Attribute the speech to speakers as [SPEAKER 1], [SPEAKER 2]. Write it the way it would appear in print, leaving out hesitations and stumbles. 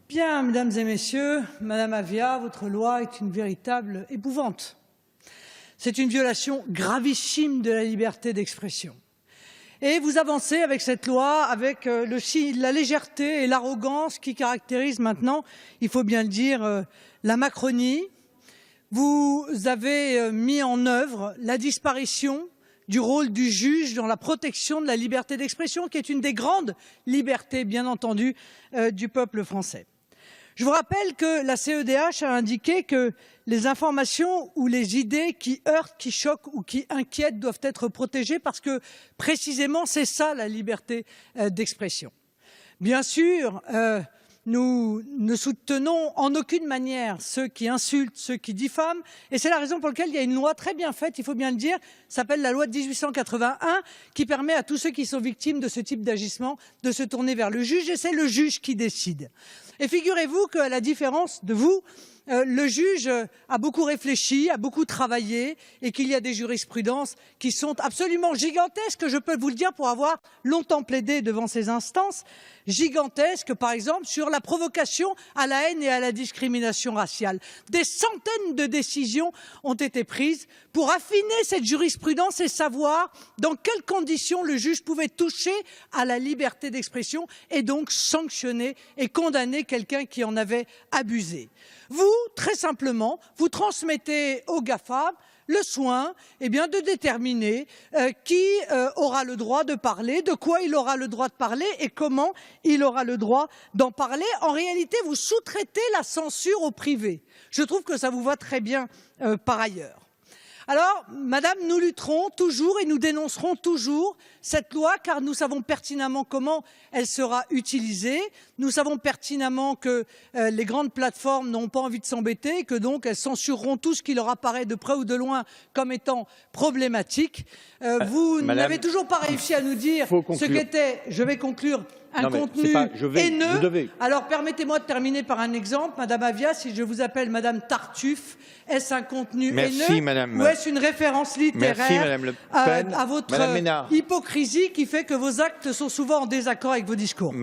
[SPEAKER 1] Bien, mesdames et messieurs, Madame Avia, votre loi est une véritable épouvante. C'est une violation gravissime de la liberté d'expression. Et vous avancez avec cette loi, avec la légèreté et l'arrogance qui caractérisent maintenant, il faut bien le dire, la Macronie. Vous avez mis en œuvre la disparition du rôle du juge dans la protection de la liberté d'expression, qui est une des grandes libertés, bien entendu, du peuple français. Je vous rappelle que la CEDH a indiqué que les informations ou les idées qui heurtent, qui choquent ou qui inquiètent doivent être protégées parce que, précisément, c'est ça la liberté d'expression. Bien sûr, nous ne soutenons en aucune manière ceux qui insultent, ceux qui diffament, et c'est la raison pour laquelle il y a une loi très bien faite, il faut bien le dire, s'appelle la loi de 1881, qui permet à tous ceux qui sont victimes de ce type d'agissement de se tourner vers le juge, et c'est le juge qui décide. Et figurez-vous qu'à la différence de vous, le juge a beaucoup réfléchi, a beaucoup travaillé et qu'il y a des jurisprudences qui sont absolument gigantesques, je peux vous le dire pour avoir longtemps plaidé devant ces instances, gigantesques par exemple sur la provocation à la haine et à la discrimination raciale. Des centaines de décisions ont été prises pour affiner cette jurisprudence et savoir dans quelles conditions le juge pouvait toucher à la liberté d'expression et donc sanctionner et condamner quelqu'un qui en avait abusé. Vous, très simplement, vous transmettez aux GAFA le soin de déterminer qui aura le droit de parler, de quoi il aura le droit de parler et comment il aura le droit d'en parler. En réalité, vous sous-traitez la censure au privé. Je trouve que ça vous va très bien par ailleurs. Alors, Madame, nous lutterons toujours et nous dénoncerons toujours cette loi car nous savons pertinemment comment elle sera utilisée. Nous savons pertinemment que les grandes plateformes n'ont pas envie de s'embêter et que donc elles censureront tout ce qui leur apparaît de près ou de loin comme étant problématique. Vous n'avez toujours pas réussi à nous dire ce qu'était, je vais conclure, un contenu haineux. Alors permettez-moi de terminer par un exemple. Madame Avia, si je vous appelle Madame Tartuffe, est-ce un contenu haineux ou est-ce une référence littéraire à votre hypocrisie qui fait que vos actes sont souvent en désaccord avec vos discours?